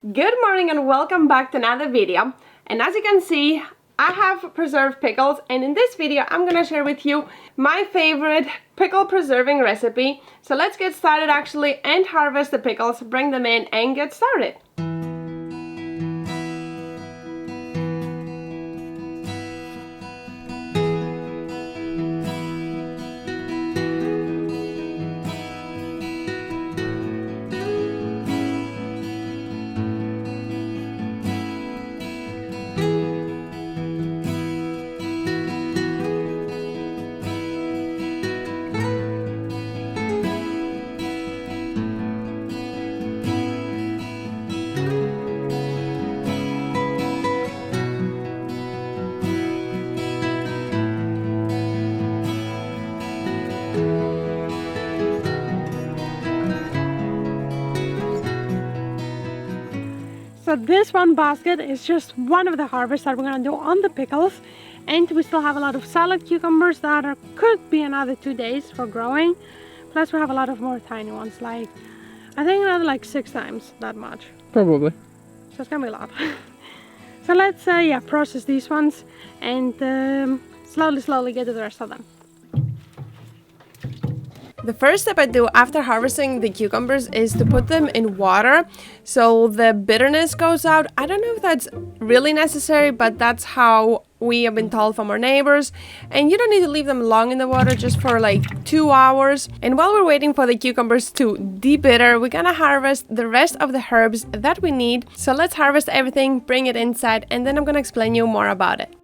Good morning and welcome back to another video. And as you can see, I have preserved pickles, and in this video I'm gonna share with you my favorite pickle preserving recipe. So let's get started actually and harvest the pickles, bring them in and get started. So this one basket is just one of the harvests that we're gonna do on the pickles, and we still have a lot of salad cucumbers that could be another 2 days for growing. Plus we have a lot of more tiny ones, like I think another like 6 times that much. Probably. So it's gonna be a lot. So let's process these ones and slowly get to the rest of them. The first step I do after harvesting the cucumbers is to put them in water so the bitterness goes out. I don't know if that's really necessary, but that's how we have been told from our neighbors. And you don't need to leave them long in the water, just for like 2 hours. And while we're waiting for the cucumbers to debitter, we're gonna harvest the rest of the herbs that we need. So let's harvest everything, bring it inside, and then I'm gonna explain you more about it.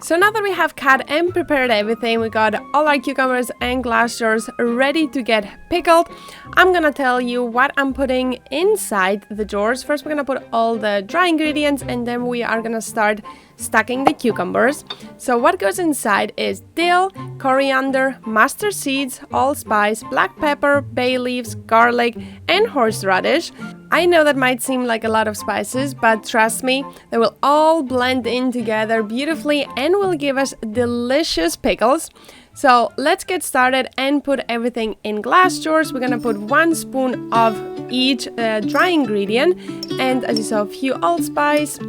So now that we have cut and prepared everything, we got all our cucumbers and glass jars ready to get pickled. I'm gonna tell you what I'm putting inside the jars. First we're gonna put all the dry ingredients, and then we are gonna start stacking the cucumbers. So what goes inside is dill, coriander, mustard seeds, allspice, black pepper, bay leaves, garlic, and horseradish. I know that might seem like a lot of spices, but trust me, they will all blend in together beautifully and will give us delicious pickles. So let's get started and put everything in glass jars. We're gonna put 1 spoon of each dry ingredient, and as you saw, a few allspice,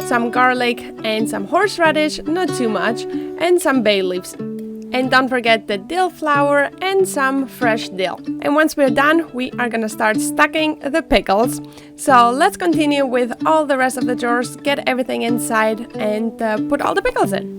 some garlic and some horseradish, not too much, and some bay leaves. And don't forget the dill flour and some fresh dill. And once we're done, we are gonna start stacking the pickles. So let's continue with all the rest of the jars, get everything inside, and put all the pickles in.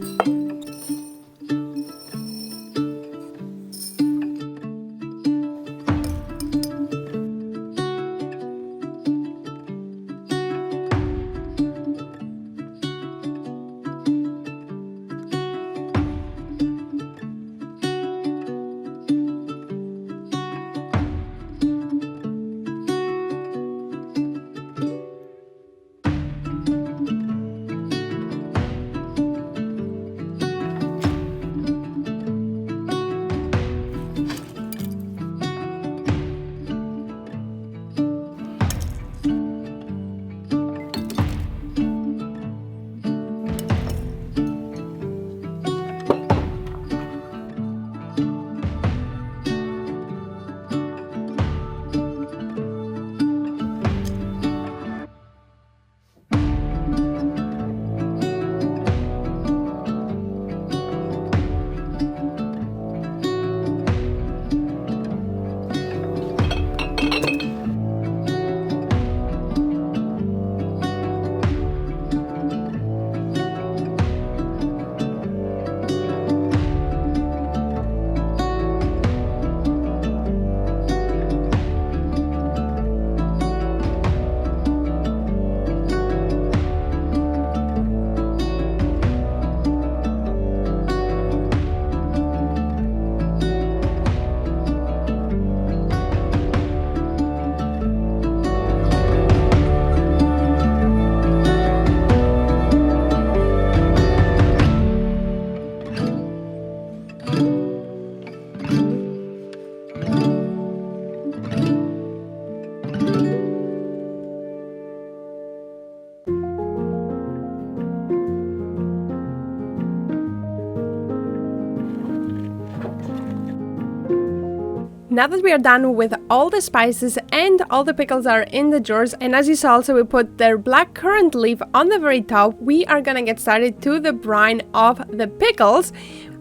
Now that we are done with all the spices and all the pickles are in the jars, and as you saw also we put the black currant leaf on the very top, we are gonna get started to the brine of the pickles.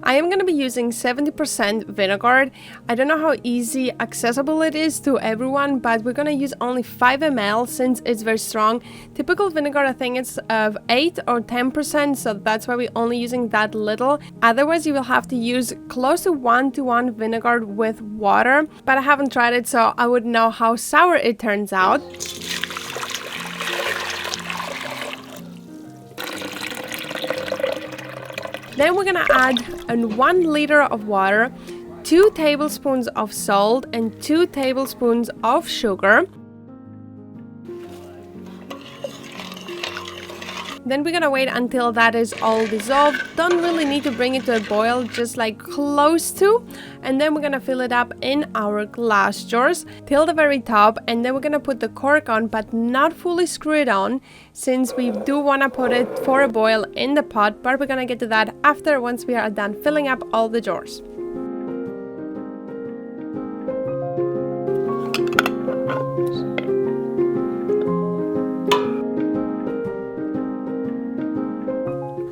I am going to be using 70% vinegar. I don't know how easy accessible it is to everyone, but we're going to use only 5 ml since it's very strong. Typical vinegar, I think it's of 8 or 10%, so that's why we're only using that little. Otherwise, you will have to use close to 1-to-1 vinegar with water, but I haven't tried it, so I wouldn't know how sour it turns out. Then we're gonna add 1 liter of water, 2 tablespoons of salt, and 2 tablespoons of sugar. Then we're gonna wait until that is all dissolved. Don't really need to bring it to a boil, just like close to. And then we're gonna fill it up in our glass jars till the very top. And then we're gonna put the cork on, but not fully screw it on, since we do wanna put it for a boil in the pot. But we're gonna get to that after, once we are done filling up all the jars.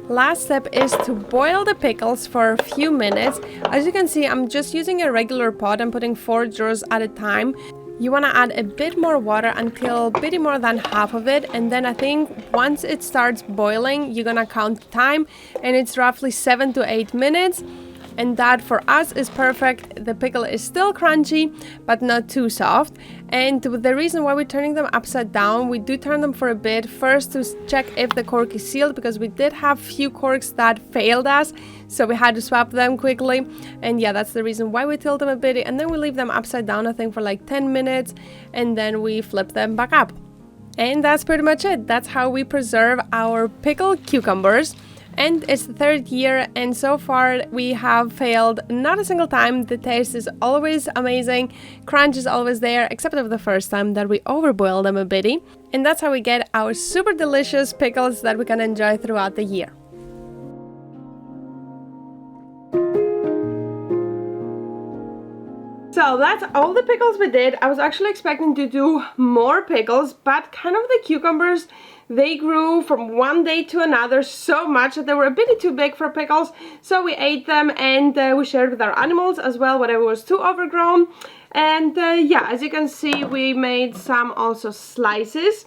Last step is to boil the pickles for a few minutes. As you can see, I'm just using a regular pot. I'm putting 4 jars at a time. You want to add a bit more water until a bit more than half of it, and then I think once it starts boiling, you're gonna count time, and it's roughly 7 to 8 minutes. And that for us is perfect. The pickle is still crunchy, but not too soft. And the reason why we're turning them upside down, we do turn them for a bit first to check if the cork is sealed, because we did have few corks that failed us, so we had to swap them quickly. And yeah, that's the reason why we tilt them a bit, and then we leave them upside down, I think for like 10 minutes, and then we flip them back up. And that's pretty much it. That's how we preserve our pickled cucumbers. And it's the 3rd year, and so far we have failed not a single time. The taste is always amazing, crunch is always there, except for the first time that we overboiled them a bitty. And that's how we get our super delicious pickles that we can enjoy throughout the year. So that's all the pickles we did. I was actually expecting to do more pickles, but kind of the cucumbers, they grew from one day to another so much that they were a bit too big for pickles. So we ate them, and we shared with our animals as well, whatever was too overgrown. And yeah, as you can see, we made some also slices,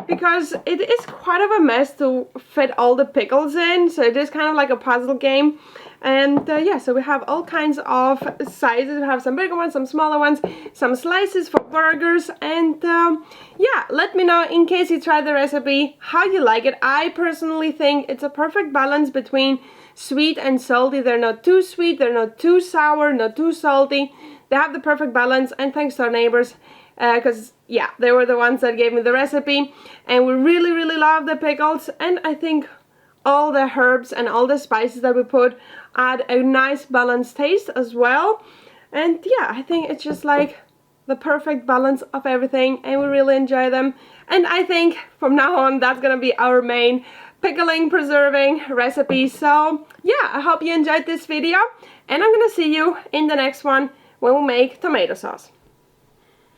because it is quite of a mess to fit all the pickles in. So it is kind of like a puzzle game. And yeah, so we have all kinds of sizes. We have some bigger ones, some smaller ones, some slices for burgers. And yeah, let me know, in case you tried the recipe, how you like it. I personally think it's a perfect balance between sweet and salty. They're not too sweet, they're not too sour, not too salty. They have the perfect balance, and thanks to our neighbors, because yeah, they were the ones that gave me the recipe. And we really love the pickles, and I think all the herbs and all the spices that we put add a nice balanced taste as well. And yeah, I think it's just like the perfect balance of everything, and we really enjoy them. And I think from now on, that's gonna be our main pickling, preserving recipe. So yeah, I hope you enjoyed this video, and I'm gonna see you in the next one when we make tomato sauce.